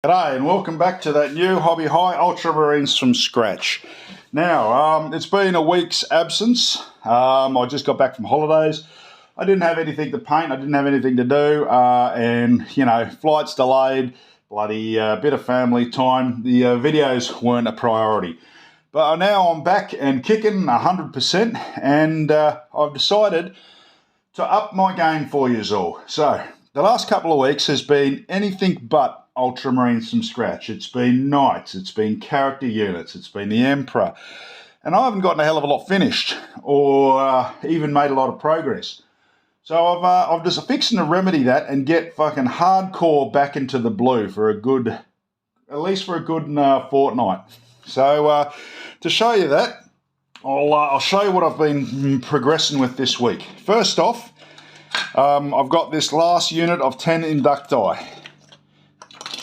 G'day and welcome back to that new hobby high, Ultramarines from scratch. Now, it's been a week's absence. I just got back from holidays. I didn't have anything to paint, I didn't have anything to do, and, you know, flights delayed, bloody bit of family time. The videos weren't a priority. But now I'm back and kicking 100%, and I've decided to up my game for you all. So, the last couple of weeks has been anything but Ultramarines from scratch. It's been knights, it's been character units, it's been the Emperor, and I haven't gotten a hell of a lot finished or even made a lot of progress. So I've just fixing to remedy that and get fucking hardcore back into the blue for a good, at least for a good fortnight. So to show you that, I'll show you what I've been progressing with this week. First off, I've got this last unit of 10 inducti.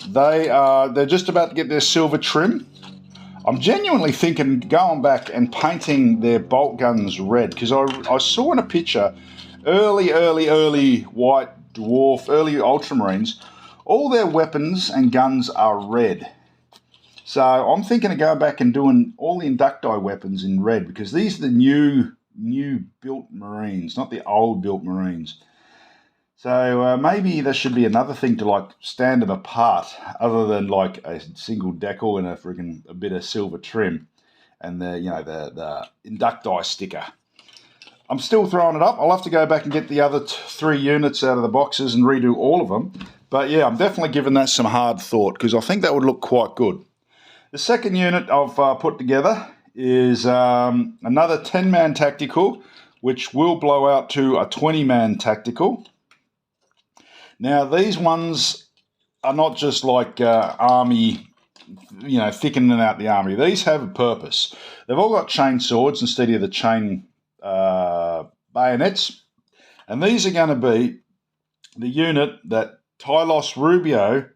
They're just about to get their silver trim. I'm genuinely thinking going back and painting their bolt guns red, because I saw in a picture early White Dwarf, early Ultramarines, all their weapons and guns are red. So I'm thinking of going back and doing all the inducti weapons in red, because these are the new built Marines, not the old built Marines. So maybe there should be another thing to like stand them apart, other than like a single decal and a bit of silver trim, and the inducti sticker. I'm still throwing it up. I'll have to go back and get the other 3 units out of the boxes and redo all of them. But yeah, I'm definitely giving that some hard thought, because I think that would look quite good. The second unit I've put together is another 10-man tactical, which will blow out to a 20-man tactical. Now, these ones are not just like army, thickening out the army. These have a purpose. They've all got chain swords instead of the chain bayonets. And these are going to be the unit that Tylos Rubio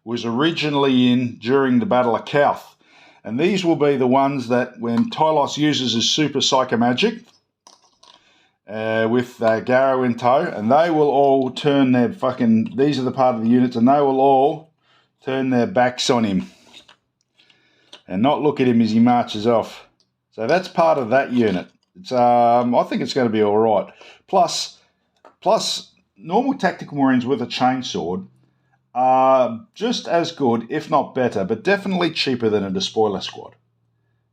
was originally in during the Battle of Kauth. And these will be the ones that when Tylos uses his super psychomagic, with Garrow in tow, and they will all turn their these are the part of the units, and they will all turn their backs on him and not look at him as he marches off. So that's part of that unit. It's I think it's going to be all right. Plus normal tactical Marines with a chainsword are just as good, if not better, but definitely cheaper than a despoiler squad.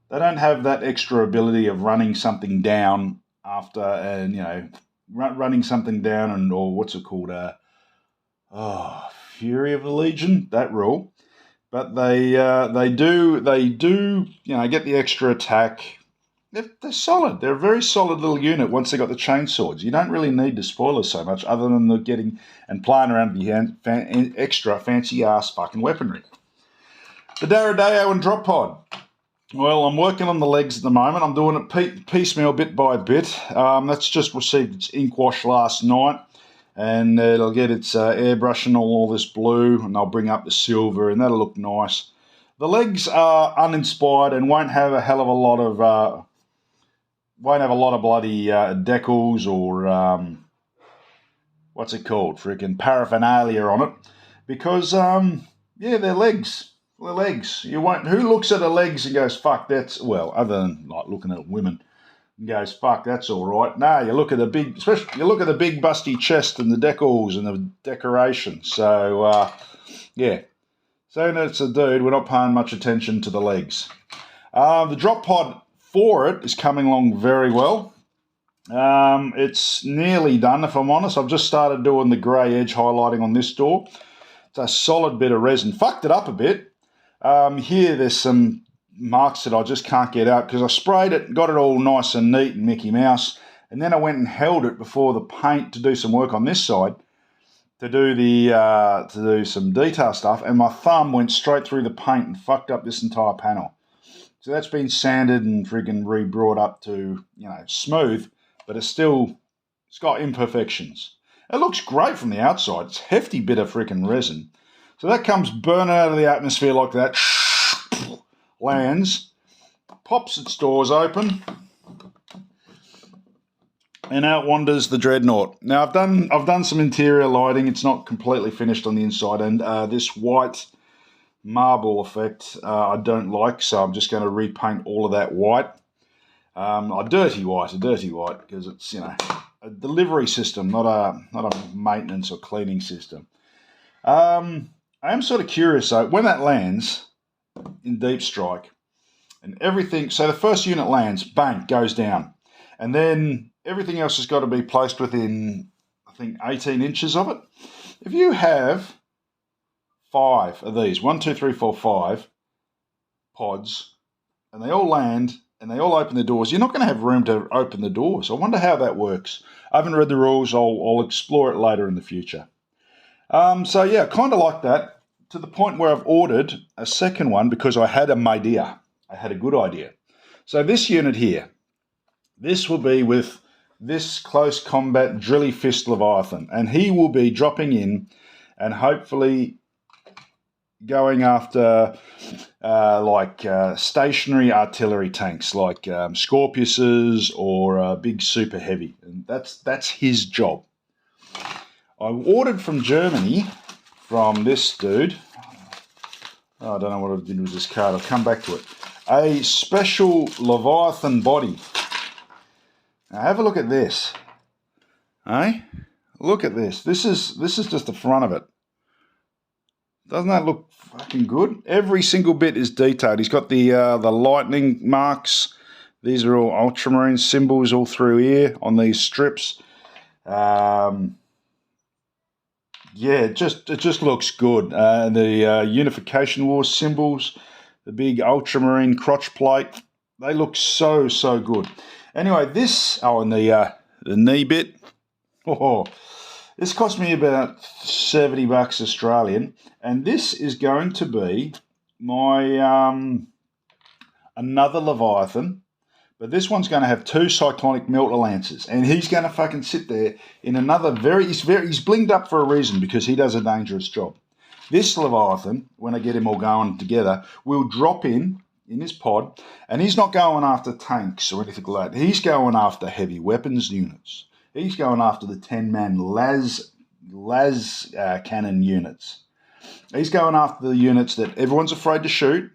They don't have that extra ability of running something down after, and running something down, or what's it called, Fury of the Legion, that rule. But they do get the extra attack. They're solid. They're a very solid little unit once they got the chainswords. You don't really need the spoilers so much, other than the getting and playing around with the extra fancy ass fucking weaponry. The Daradeo and Drop Pod. Well, I'm working on the legs at the moment. I'm doing it piecemeal, bit by bit. That's just received its ink wash last night, and it'll get its airbrush and all this blue, and I'll bring up the silver, and that'll look nice. The legs are uninspired and won't have a hell of a lot of bloody decals or what's it called, freaking paraphernalia on it, because they're legs. The legs. You won't. Who looks at the legs and goes, "Fuck, that's," well, other than like looking at women, and goes, "Fuck, that's all right." No, you look at the big, especially you look at the big busty chest and the decals and the decoration. So saying that it's a dude, we're not paying much attention to the legs. The drop pod for it is coming along very well. It's nearly done, if I'm honest. I've just started doing the grey edge highlighting on this door. It's a solid bit of resin. Fucked it up a bit. Here there's some marks that I just can't get out because I sprayed it, got it all nice and neat and Mickey Mouse, and then I went and held it before the paint to do some work on this side, to do some detail stuff, and my thumb went straight through the paint and fucked up this entire panel. So that's been sanded and freaking re-brought up to smooth, but it's got imperfections. It looks great from the outside. It's a hefty bit of freaking resin. So that comes burning out of the atmosphere like that, lands, pops its doors open, and out wanders the Dreadnought. Now I've done some interior lighting. It's not completely finished on the inside, and this white marble effect I don't like, so I'm just going to repaint all of that white. A dirty white, because it's, you know, a delivery system, not a maintenance or cleaning system. I am sort of curious though, when that lands in deep strike and everything, so the first unit lands, bang, goes down, and then everything else has got to be placed within, I think, 18 inches of it. If you have 5 of these, 1, 2, 3, 4, 5 pods, and they all land and they all open the doors, you're not going to have room to open the doors. I wonder how that works. I haven't read the rules. I'll explore it later in the future. So yeah, kind of like that, to the point where I've ordered a second one because I had an idea. I had a good idea. So this unit here, this will be with this close combat Drilly Fist Leviathan, and he will be dropping in and hopefully going after stationary artillery tanks like Scorpiuses or big super heavy, and that's his job. I ordered from Germany from this dude. Oh, I don't know what I did with this card. I'll come back to it. A special Leviathan body. Now have a look at this. Hey, look at this. This is just the front of it. Doesn't that look fucking good? Every single bit is detailed. He's got the lightning marks. These are all Ultramarine symbols all through here on these strips. Yeah, it just looks good. The Unification War symbols, the big Ultramarine crotch plate, they look so good. Anyway, this, and the knee bit, this cost me about $70 Australian, and this is going to be my another Leviathan, but this one's going to have 2 cyclonic melter lances, and he's going to fucking sit there in another he's blinged up for a reason, because he does a dangerous job. This Leviathan, when I get him all going together, will drop in his pod, and he's not going after tanks or anything like that. He's going after heavy weapons units. He's going after the 10-man las cannon units. He's going after the units that everyone's afraid to shoot,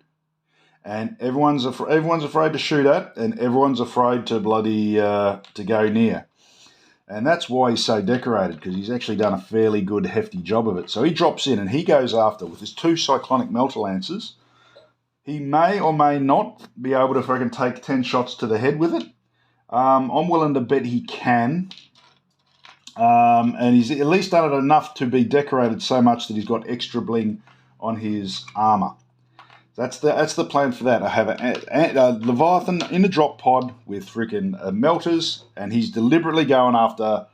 and everyone's afraid to shoot at, and everyone's afraid to to go near. And that's why he's so decorated, because he's actually done a fairly good, hefty job of it. So he drops in and he goes after, with his 2 cyclonic melter lances. He may or may not be able to freaking take 10 shots to the head with it. I'm willing to bet he can. And he's at least done it enough to be decorated so much that he's got extra bling on his armour. That's the plan for that. I have a Leviathan in a drop pod with freaking melters, and he's deliberately going after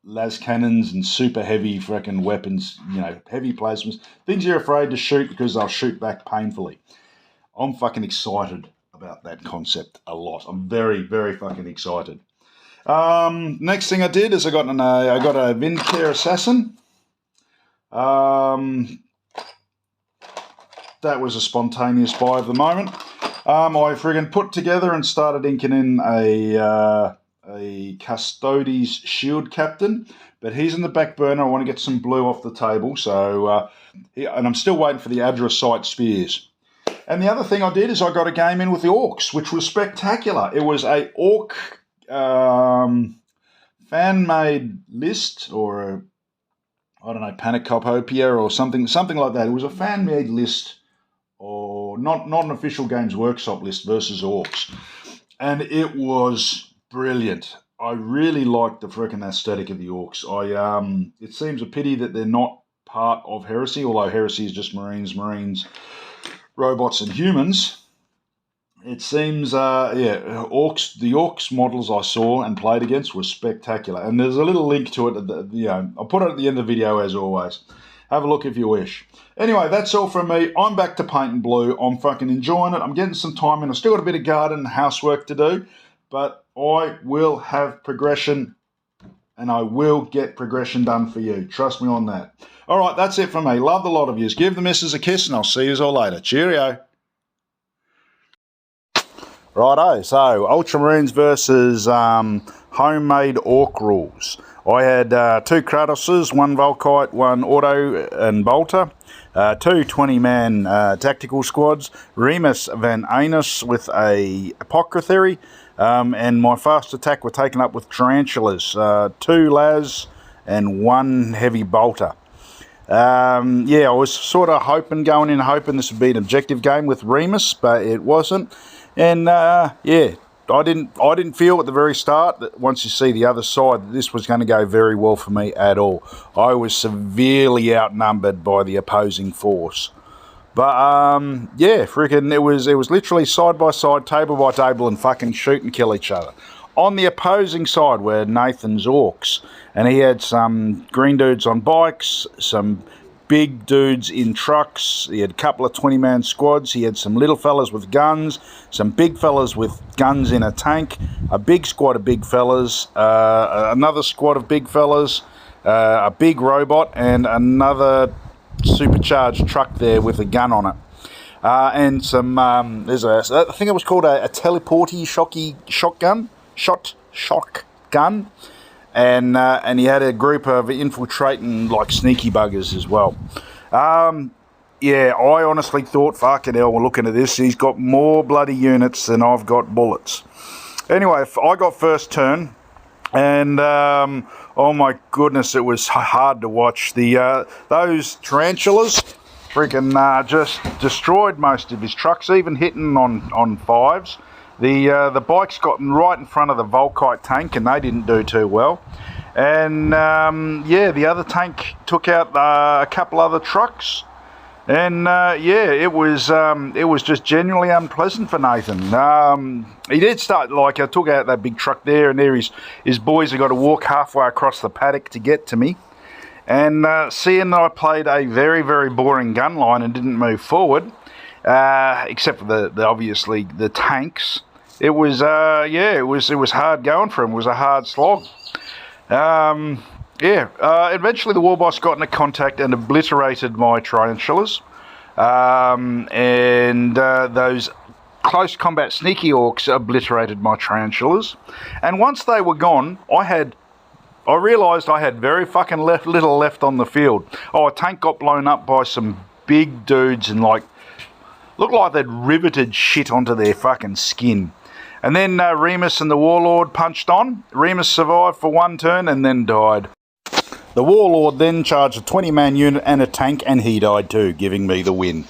las cannons and super heavy freaking weapons, you know, heavy plasmas, things you're afraid to shoot because they'll shoot back painfully. I'm fucking excited about that concept a lot. I'm very, very fucking excited. Next thing I did is I got a Vindicare Assassin. That was a spontaneous buy of the moment. I friggin' put together and started inking in a Custodes Shield Captain, but he's in the back burner. I want to get some blue off the table, so and I'm still waiting for the Adrasite Spears. And the other thing I did is I got a game in with the Orks, which was spectacular. It was a Ork fan-made list, or I don't know, Panacopopia or something like that. It was a fan-made list, or not an official Games Workshop list versus Orks, and it was brilliant. I really liked the freaking aesthetic of the Orks. It seems a pity that they're not part of Heresy, although Heresy is just Marines, robots, and humans. It seems, the Orks models I saw and played against were spectacular, and there's a little link to it. I'll put it at the end of the video as always. Have a look if you wish. Anyway, that's all from me. I'm back to painting blue. I'm fucking enjoying it. I'm getting some time in. I've still got a bit of garden and housework to do, but I will have progression, and I will get progression done for you. Trust me on that. All right, that's it from me. Love the lot of yous. Give the missus a kiss, and I'll see yous all later. Cheerio. Righto, so Ultramarines versus homemade Ork rules. I had 2 Kratoses, 1 Volkite, 1 Auto and Bolter. Two 20-man tactical squads, Remus Van Anus with a apothecary, and my fast attack were taken up with tarantulas, 2 las and 1 heavy bolter. Yeah, I was sort of hoping this would be an objective game with Remus, but it wasn't. And yeah, I didn't feel at the very start that once you see the other side that this was going to go very well for me at all. I was severely outnumbered by the opposing force. But yeah, freaking it was literally side by side, table by table, and fucking shoot and kill each other. On the opposing side were Nathan's Orks, and he had some green dudes on bikes, some big dudes in trucks. He had a couple of 20-man squads. He had some little fellas with guns, some big fellas with guns in a tank, a big squad of big fellas, another squad of big fellas, a big robot, and another supercharged truck there with a gun on it. And some, I think it was called a teleporty shotgun. And he had a group of infiltrating, like, sneaky buggers as well. Yeah, I honestly thought, fucking hell, we're looking at this, he's got more bloody units than I've got bullets. Anyway, I got first turn, and oh my goodness, it was hard to watch. Those tarantulas freaking just destroyed most of his trucks, even hitting on 5s. The bikes got right in front of the Volkite tank, and they didn't do too well. And yeah, the other tank took out a couple other trucks, and yeah, it was just genuinely unpleasant for Nathan. He did start, like, I took out that big truck there, and there his boys have got to walk halfway across the paddock to get to me. And seeing that I played a very, very boring gun line and didn't move forward, except for the obviously the tanks, it was yeah, it was hard going for him. It was a hard slog. Yeah, eventually the war boss got into contact and obliterated my tarantulas, and those close combat sneaky orcs obliterated my tarantulas. And once they were gone, I realised I had very fucking little left on the field. Oh, a tank got blown up by some big dudes and, like, looked like they'd riveted shit onto their fucking skin. And then Remus and the Warlord punched on. Remus survived for 1 turn and then died. The Warlord then charged a 20-man unit and a tank, and he died too, giving me the win.